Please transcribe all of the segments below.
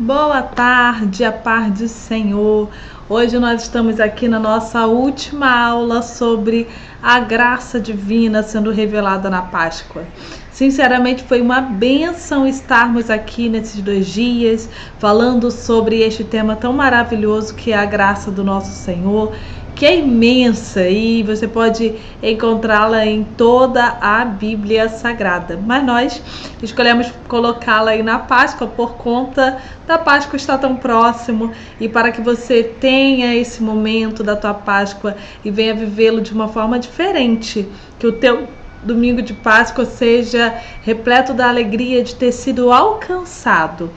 Boa tarde, a paz do Senhor. Hoje nós estamos aqui na nossa última aula sobre a graça divina sendo revelada na Páscoa. Sinceramente, foi uma bênção estarmos aqui nesses 2 dias falando sobre este tema tão maravilhoso que é a graça do nosso Senhor, que é imensa e você pode encontrá-la em toda a Bíblia Sagrada. Mas nós escolhemos colocá-la aí na Páscoa por conta da Páscoa estar tão próximo e para que você tenha esse momento da tua Páscoa e venha vivê-lo de uma forma diferente, que o teu domingo de Páscoa seja repleto da alegria de ter sido alcançado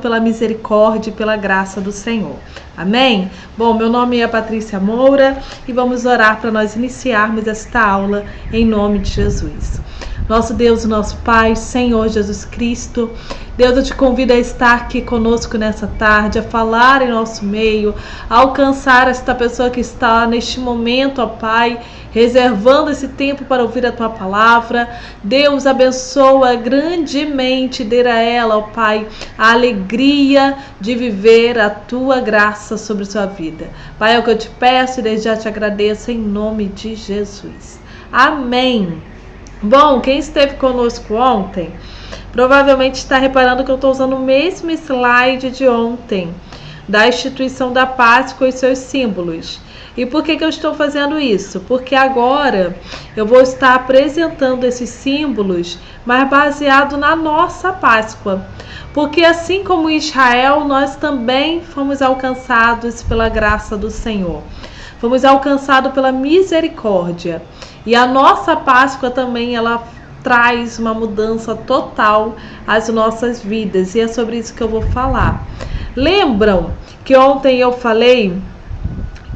pela misericórdia e pela graça do Senhor. Amém? Bom, meu nome é Patrícia Moura e vamos orar para nós iniciarmos esta aula em nome de Jesus. Nosso Deus e nosso Pai, Senhor Jesus Cristo, Deus, eu te convido a estar aqui conosco nessa tarde, a falar em nosso meio, a alcançar esta pessoa que está neste momento, ó Pai, reservando esse tempo para ouvir a Tua palavra. Deus, abençoa grandemente, dê a ela, ó Pai, a alegria de viver a Tua graça sobre sua vida. Pai, é o que eu te peço e desde já te agradeço em nome de Jesus. Amém. Bom, quem esteve conosco ontem, provavelmente está reparando que eu estou usando o mesmo slide de ontem, da instituição da Páscoa e seus símbolos. E por que eu estou fazendo isso? Porque agora eu vou estar apresentando esses símbolos, mas baseado na nossa Páscoa. Porque assim como Israel, nós também fomos alcançados pela graça do Senhor. Fomos alcançados pela misericórdia. E a nossa Páscoa também, ela traz uma mudança total às nossas vidas. E é sobre isso que eu vou falar. Lembram que ontem eu falei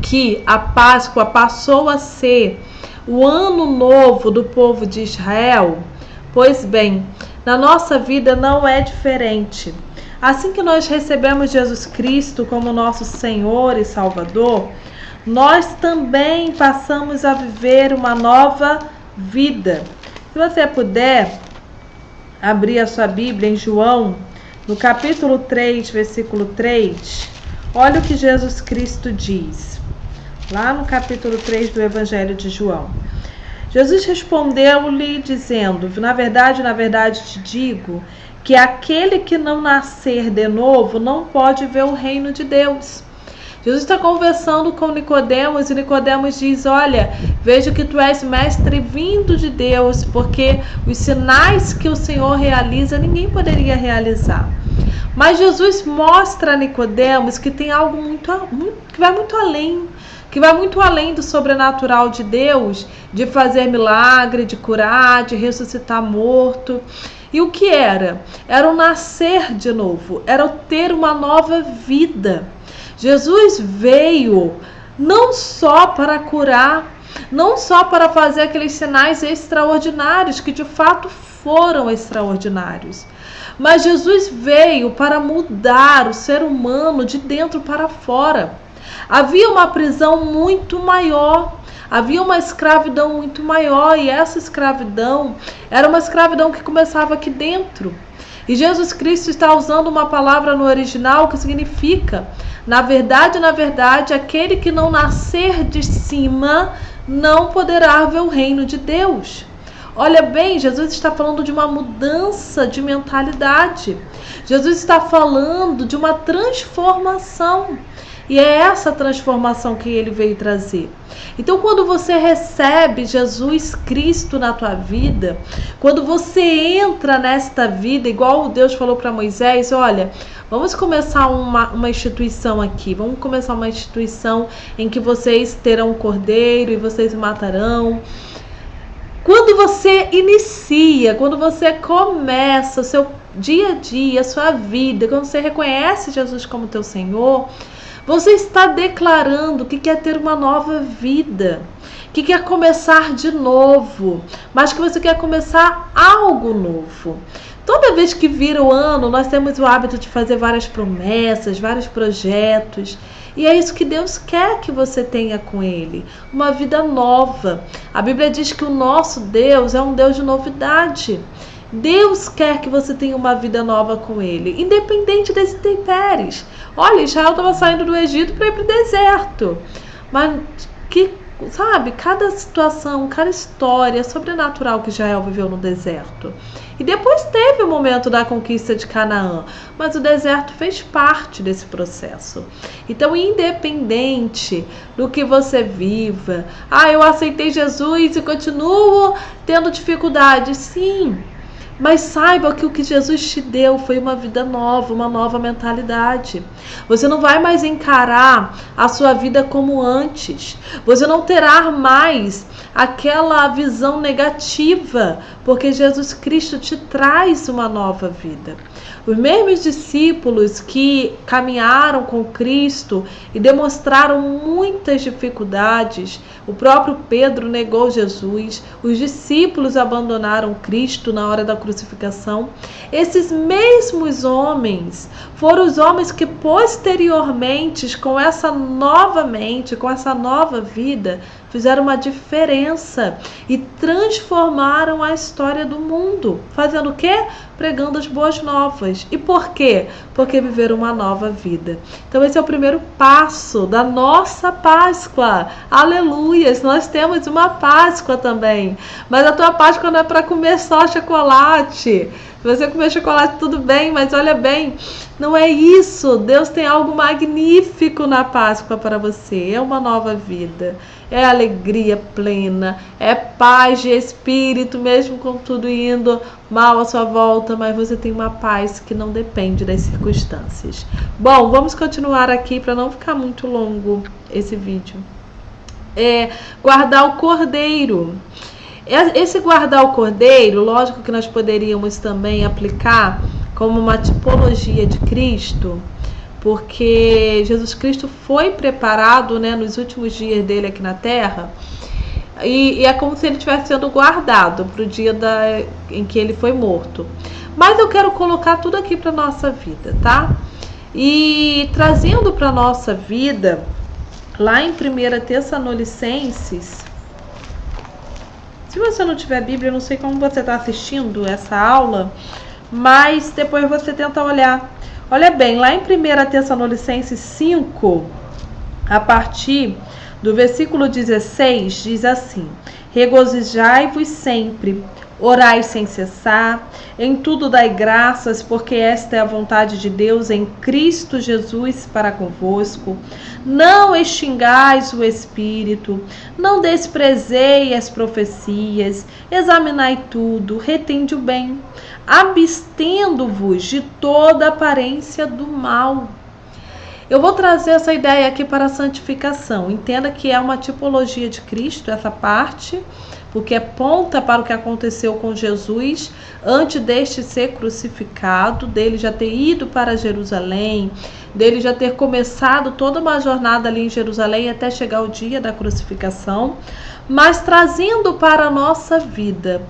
que a Páscoa passou a ser o ano novo do povo de Israel? Pois bem, na nossa vida não é diferente. Assim que nós recebemos Jesus Cristo como nosso Senhor e Salvador, nós também passamos a viver uma nova vida. Se você puder abrir a sua Bíblia em João, no capítulo 3, versículo 3, olha o que Jesus Cristo diz. Lá no capítulo 3 do Evangelho de João. Jesus respondeu-lhe dizendo: na verdade te digo, que aquele que não nascer de novo não pode ver o reino de Deus. Jesus está conversando com Nicodemos e Nicodemos diz: olha, vejo que tu és mestre vindo de Deus, porque os sinais que o Senhor realiza ninguém poderia realizar. Mas Jesus mostra a Nicodemos que tem algo que vai muito além do sobrenatural de Deus, de fazer milagre, de curar, de ressuscitar morto. E o que era? Era o nascer de novo, era o ter uma nova vida. Jesus veio não só para curar, não só para fazer aqueles sinais extraordinários, que de fato foram extraordinários, mas Jesus veio para mudar o ser humano de dentro para fora. Havia uma prisão muito maior, havia uma escravidão muito maior, e essa escravidão era uma escravidão que começava aqui dentro. E Jesus Cristo está usando uma palavra no original que significa, na verdade, aquele que não nascer de cima não poderá ver o reino de Deus. Olha bem, Jesus está falando de uma mudança de mentalidade. Jesus está falando de uma transformação. E é essa transformação que ele veio trazer. Então, quando você recebe Jesus Cristo na tua vida, quando você entra nesta vida, igual Deus falou para Moisés, olha, vamos começar uma instituição aqui, vamos começar uma instituição em que vocês terão um cordeiro e vocês matarão. Quando você inicia, quando você começa o seu dia a dia, a sua vida, quando você reconhece Jesus como teu Senhor, você está declarando que quer ter uma nova vida, que quer começar de novo, mas que você quer começar algo novo. Toda vez que vira o ano, nós temos o hábito de fazer várias promessas, vários projetos. E é isso que Deus quer que você tenha com Ele, uma vida nova. A Bíblia diz que o nosso Deus é um Deus de novidade. Deus quer que você tenha uma vida nova com Ele, independente das intempéries. Olha, Israel estava saindo do Egito para ir para o deserto. Mas sabe, cada situação, cada história sobrenatural que Israel viveu no deserto. E depois teve o momento da conquista de Canaã, mas o deserto fez parte desse processo. Então, independente do que você viva, eu aceitei Jesus e continuo tendo dificuldades, sim. Mas saiba que o que Jesus te deu foi uma vida nova, uma nova mentalidade. Você não vai mais encarar a sua vida como antes. Você não terá mais aquela visão negativa, porque Jesus Cristo te traz uma nova vida. Os mesmos discípulos que caminharam com Cristo e demonstraram muitas dificuldades, o próprio Pedro negou Jesus, os discípulos abandonaram Cristo na hora da crucificação. Esses mesmos homens foram os homens que posteriormente, com essa nova mente, com essa nova vida, fizeram uma diferença e transformaram a história do mundo. Fazendo o quê? Pregando as boas novas. E por quê? Porque viveram uma nova vida. Então esse é o primeiro passo da nossa Páscoa. Aleluias! Nós temos uma Páscoa também. Mas a tua Páscoa não é para comer só chocolate. Se você comer chocolate, tudo bem, mas olha bem, não é isso. Deus tem algo magnífico na Páscoa para você. É uma nova vida, é alegria plena, é paz de espírito, mesmo com tudo indo mal à sua volta, mas você tem uma paz que não depende das circunstâncias. Bom, vamos continuar aqui para não ficar muito longo esse vídeo. Guardar o cordeiro. Esse guardar o cordeiro, lógico que nós poderíamos também aplicar como uma tipologia de Cristo, porque Jesus Cristo foi preparado, né, nos últimos dias dele aqui na Terra, e é como se ele estivesse sendo guardado para o dia em que ele foi morto. Mas eu quero colocar tudo aqui para a nossa vida, tá? E trazendo para a nossa vida, lá em 1 Tessalonicenses. Se você não tiver Bíblia, eu não sei como você está assistindo essa aula, mas depois você tenta olhar. Olha bem, lá em 1 Tessalonicenses 5, a partir do versículo 16, diz assim: regozijai-vos sempre, orai sem cessar, em tudo dai graças, porque esta é a vontade de Deus em Cristo Jesus para convosco. Não extingais o Espírito, não desprezei as profecias, examinai tudo, retende o bem, abstendo-vos de toda aparência do mal. Eu vou trazer essa ideia aqui para a santificação. Entenda que é uma tipologia de Cristo, essa parte, porque aponta para o que aconteceu com Jesus antes deste ser crucificado, dele já ter ido para Jerusalém, dele já ter começado toda uma jornada ali em Jerusalém até chegar o dia da crucificação, mas trazendo para a nossa vida.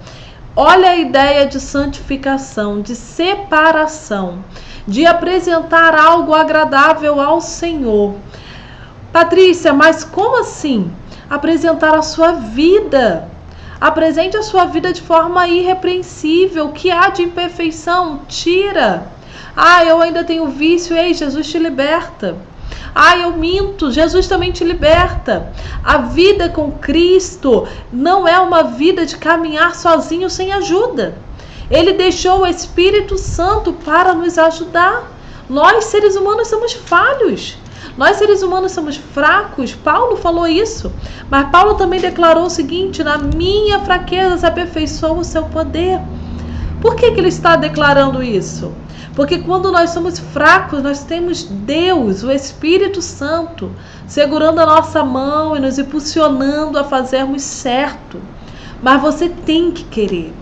Olha a ideia de santificação, de separação, de apresentar algo agradável ao Senhor. Patrícia, mas como assim? Apresentar a sua vida. Apresente a sua vida de forma irrepreensível. O que há de imperfeição? Tira. Eu ainda tenho vício. Ei, Jesus te liberta. Eu minto. Jesus também te liberta. A vida com Cristo não é uma vida de caminhar sozinho sem ajuda. Ele deixou o Espírito Santo para nos ajudar. Nós, seres humanos, somos falhos. Nós, seres humanos, somos fracos. Paulo falou isso. Mas Paulo também declarou o seguinte: na minha fraqueza se aperfeiçoa o seu poder. Por que ele está declarando isso? Porque quando nós somos fracos, nós temos Deus, o Espírito Santo, segurando a nossa mão e nos impulsionando a fazermos certo. Mas você tem que querer.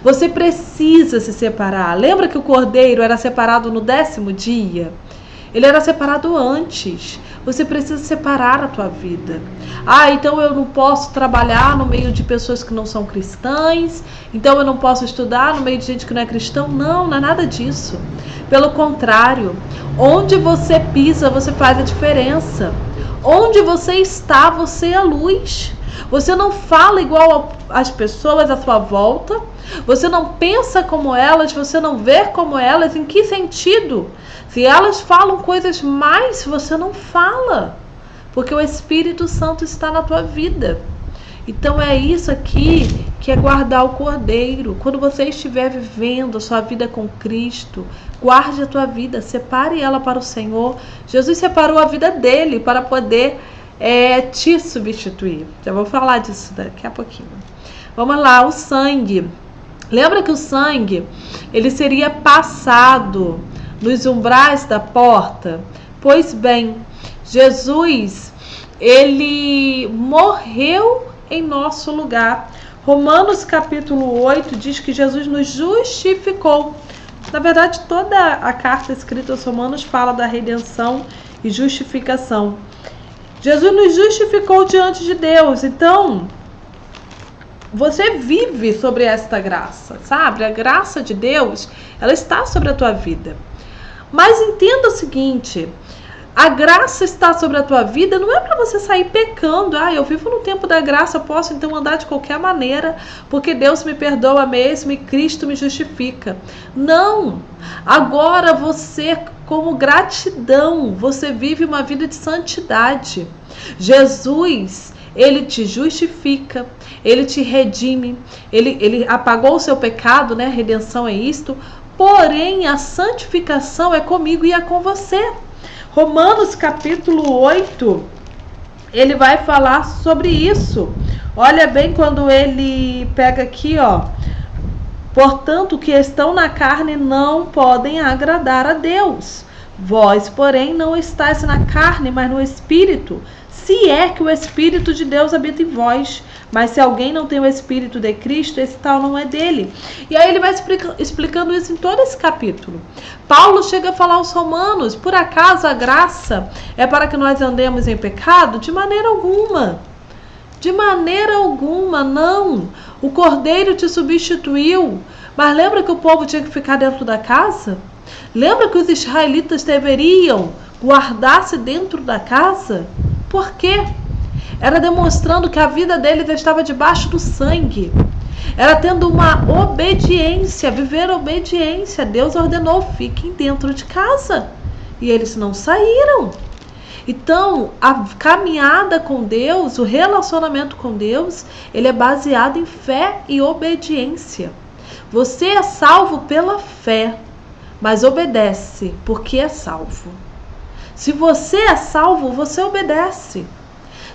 Você precisa se separar. Lembra que o cordeiro era separado no 10º dia? Ele era separado antes. Você precisa separar a tua vida. Então eu não posso trabalhar no meio de pessoas que não são cristãs. Então eu não posso estudar no meio de gente que não é cristão. Não, não é nada disso. Pelo contrário, onde você pisa, você faz a diferença. Onde você está, você é a luz. Você não fala igual às pessoas à sua volta. Você não pensa como elas, você não vê como elas. Em que sentido? Se elas falam coisas mais, você não fala. Porque o Espírito Santo está na tua vida. Então é isso aqui que é guardar o Cordeiro. Quando você estiver vivendo a sua vida com Cristo, guarde a tua vida, separe ela para o Senhor. Jesus separou a vida dele para poder te substituir. Já vou falar disso daqui a pouquinho. Vamos lá, o sangue. Lembra que o sangue, ele seria passado nos umbrais da porta? Pois bem, Jesus, ele morreu em nosso lugar. Romanos capítulo 8 diz que Jesus nos justificou. Na verdade, toda a carta escrita aos Romanos fala da redenção e justificação. Jesus nos justificou diante de Deus. Então, você vive sobre esta graça, sabe? A graça de Deus, ela está sobre a tua vida. Mas entenda o seguinte, a graça está sobre a tua vida, não é para você sair pecando. Eu vivo no tempo da graça, posso então andar de qualquer maneira, porque Deus me perdoa mesmo e Cristo me justifica. Não! Agora você, como gratidão, você vive uma vida de santidade. Jesus, ele te justifica, ele te redime, ele apagou o seu pecado, né? Redenção é isto. Porém, a santificação é comigo e é com você. Romanos capítulo 8, ele vai falar sobre isso. Olha bem quando ele pega aqui, ó. Portanto, que estão na carne não podem agradar a Deus. Vós, porém, não estáis na carne, mas no Espírito, se é que o Espírito de Deus habita em vós. Mas se alguém não tem o Espírito de Cristo, esse tal não é dele. E aí ele vai explicando isso em todo esse capítulo. Paulo chega a falar aos romanos, por acaso a graça é para que nós andemos em pecado? De maneira alguma. De maneira alguma, não. O Cordeiro te substituiu. Mas lembra que o povo tinha que ficar dentro da casa? Lembra que os israelitas deveriam guardar-se dentro da casa? Por quê? Era demonstrando que a vida deles estava debaixo do sangue. Era tendo uma obediência, viver obediência. Deus ordenou, fiquem dentro de casa. E eles não saíram. Então, a caminhada com Deus, o relacionamento com Deus, ele é baseado em fé e obediência. Você é salvo pela fé, mas obedece porque é salvo. Se você é salvo, você obedece.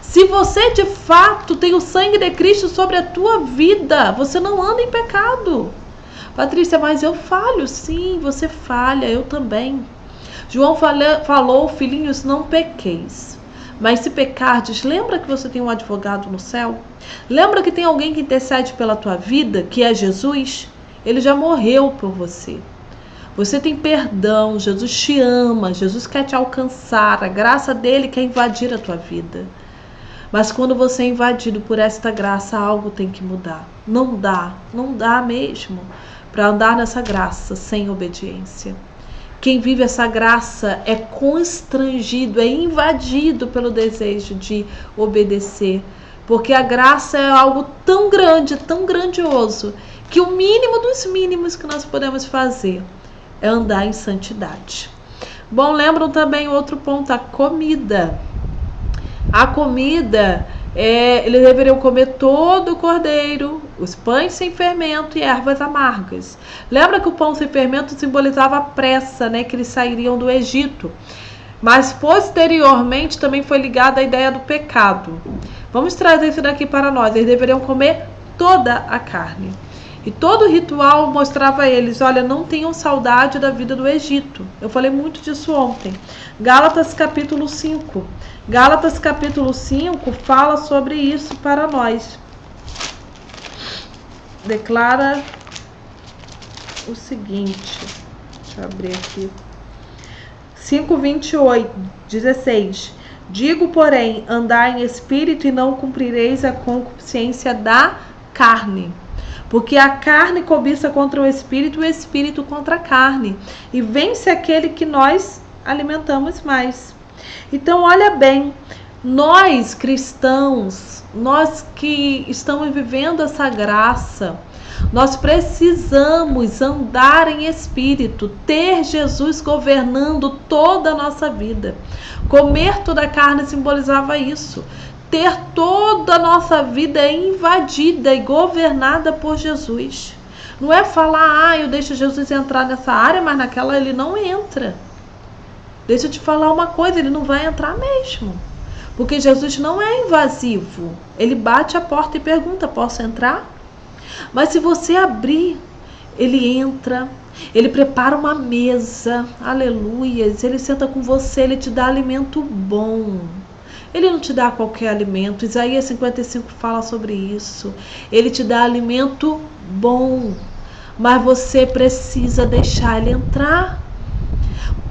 Se você de fato tem o sangue de Cristo sobre a tua vida, você não anda em pecado. Patrícia, mas eu falho. Sim, você falha, eu também. João falou, filhinhos, não pequeis. Mas se pecardes, lembra que você tem um advogado no céu? Lembra que tem alguém que intercede pela tua vida, que é Jesus? Ele já morreu por você. Você tem perdão, Jesus te ama, Jesus quer te alcançar, a graça dele quer invadir a tua vida. Mas quando você é invadido por esta graça, algo tem que mudar. Não dá mesmo para andar nessa graça sem obediência. Quem vive essa graça é constrangido, é invadido pelo desejo de obedecer. Porque a graça é algo tão grande, tão grandioso, que o mínimo dos mínimos que nós podemos fazer é andar em santidade. Bom, lembram também outro ponto, a comida. A comida, eles deveriam comer todo o cordeiro, os pães sem fermento e ervas amargas. Lembra que o pão sem fermento simbolizava a pressa, né, que eles sairiam do Egito. Mas posteriormente também foi ligada à ideia do pecado. Vamos trazer isso daqui para nós. Eles deveriam comer toda a carne. E todo o ritual mostrava a eles, olha, não tenham saudade da vida do Egito. Eu falei muito disso ontem. Gálatas capítulo 5. Gálatas capítulo 5 fala sobre isso para nós. Declara o seguinte, deixa eu abrir aqui. 5:28, 16. Digo, porém, andai em espírito e não cumprireis a concupiscência da carne. Porque a carne cobiça contra o espírito contra a carne. E vence aquele que nós alimentamos mais. Então, olha bem, Nós cristãos, nós que estamos vivendo essa graça, nós precisamos andar em espírito, ter Jesus governando toda a nossa vida. Comer toda a carne simbolizava isso. Ter toda a nossa vida invadida e governada por Jesus. Não é falar, eu deixo Jesus entrar nessa área, mas naquela ele não entra. Deixa eu te falar uma coisa, ele não vai entrar mesmo. Porque Jesus não é invasivo. Ele bate a porta e pergunta, posso entrar? Mas se você abrir, ele entra, ele prepara uma mesa, aleluias, ele senta com você, ele te dá alimento bom. Ele não te dá qualquer alimento, Isaías 55 fala sobre isso. Ele te dá alimento bom, mas você precisa deixar ele entrar.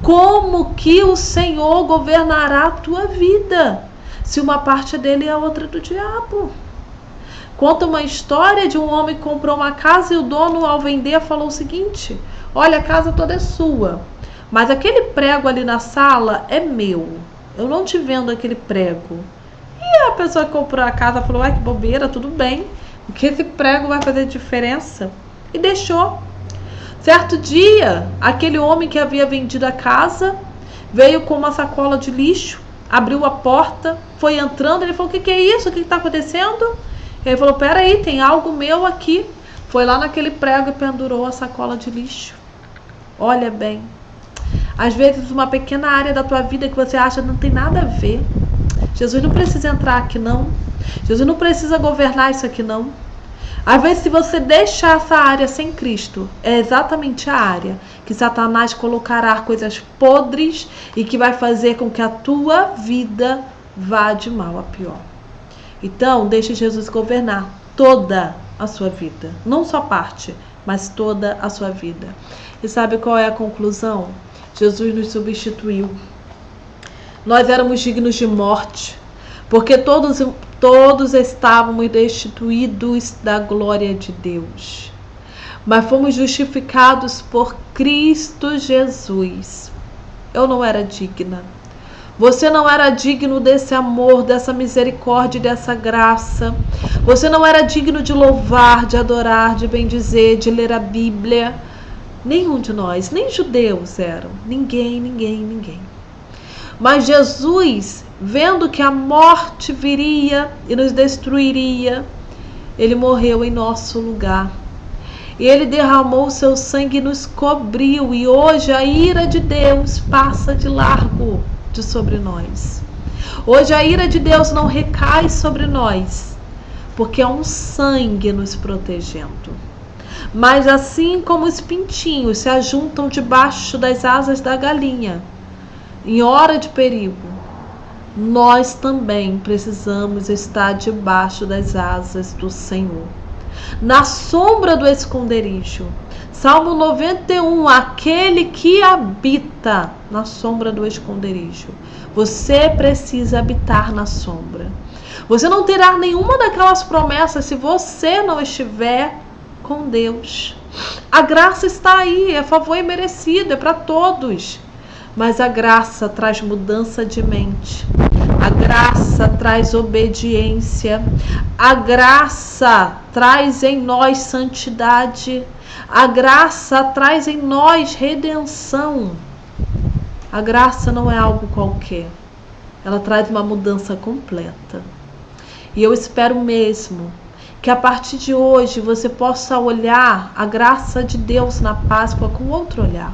Como que o Senhor governará a tua vida, se uma parte dele e a outra do diabo? Conta uma história de um homem que comprou uma casa e o dono, ao vender, falou o seguinte: olha, a casa toda é sua, mas aquele prego ali na sala é meu. Eu não te vendo aquele prego. E a pessoa que comprou a casa falou: ai, que bobeira, tudo bem, porque esse prego vai fazer diferença. E deixou. Certo dia, aquele homem que havia vendido a casa veio com uma sacola de lixo, abriu a porta, foi entrando, ele falou: o que é isso? O que está acontecendo? Ele falou: peraí, tem algo meu aqui. Foi lá naquele prego e pendurou a sacola de lixo. Olha bem, às vezes uma pequena área da tua vida que você acha não tem nada a ver. Jesus não precisa entrar aqui não. Jesus não precisa governar isso aqui não. Às vezes, se você deixar essa área sem Cristo, é exatamente a área que Satanás colocará coisas podres e que vai fazer com que a tua vida vá de mal a pior. Então, deixe Jesus governar toda a sua vida. Não só parte, mas toda a sua vida. E sabe qual é a conclusão? Jesus nos substituiu. Nós éramos dignos de morte, porque todos estávamos destituídos da glória de Deus. Mas fomos justificados por Cristo Jesus. Eu não era digna. Você não era digno desse amor, dessa misericórdia, dessa graça. Você não era digno de louvar, de adorar, de bendizer, de ler a Bíblia. Nenhum de nós, nem judeus eram. Ninguém. Mas Jesus, vendo que a morte viria e nos destruiria, ele morreu em nosso lugar. E ele derramou o seu sangue e nos cobriu. E hoje a ira de Deus passa de largo de sobre nós. Hoje a ira de Deus não recai sobre nós, porque há um sangue nos protegendo. Mas assim como os pintinhos se ajuntam debaixo das asas da galinha, em hora de perigo, nós também precisamos estar debaixo das asas do Senhor, na sombra do esconderijo. Salmo 91, aquele que habita na sombra do esconderijo. Você precisa habitar na sombra. Você não terá nenhuma daquelas promessas se você não estiver com Deus. A graça está aí, é favor imerecido, é para todos. Mas a graça traz mudança de mente. A graça traz obediência. A graça traz em nós santidade. A graça traz em nós redenção. A graça não é algo qualquer. Ela traz uma mudança completa. E eu espero mesmo que a partir de hoje você possa olhar a graça de Deus na Páscoa com outro olhar.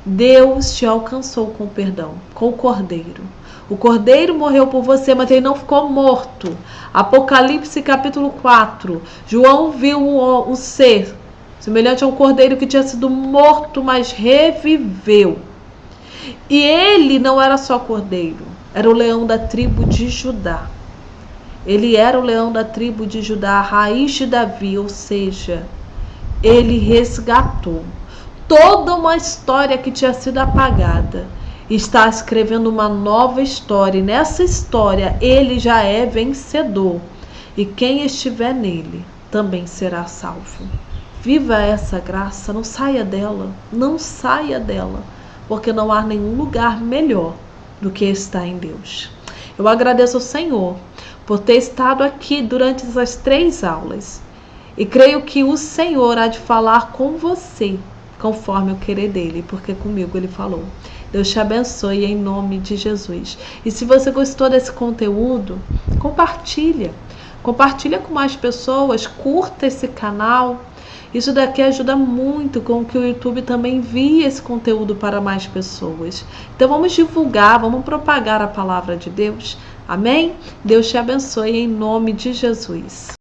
Deus te alcançou com o perdão, com o Cordeiro. O Cordeiro morreu por você, mas ele não ficou morto. Apocalipse capítulo 4. João viu um ser semelhante a um cordeiro que tinha sido morto, mas reviveu. E ele não era só cordeiro, era o leão da tribo de Judá. Ele era o leão da tribo de Judá, a raiz de Davi, ou seja, ele resgatou toda uma história que tinha sido apagada. Está escrevendo uma nova história, e nessa história ele já é vencedor. E quem estiver nele também será salvo. Viva essa graça, não saia dela, porque não há nenhum lugar melhor do que estar em Deus. Eu agradeço ao Senhor por ter estado aqui durante essas 3 aulas. E creio que o Senhor há de falar com você, conforme o querer dele, porque comigo ele falou. Deus te abençoe em nome de Jesus. E se você gostou desse conteúdo, compartilha. Compartilha com mais pessoas, curta esse canal. Isso daqui ajuda muito com que o YouTube também envie esse conteúdo para mais pessoas. Então vamos divulgar, vamos propagar a palavra de Deus. Amém? Deus te abençoe em nome de Jesus.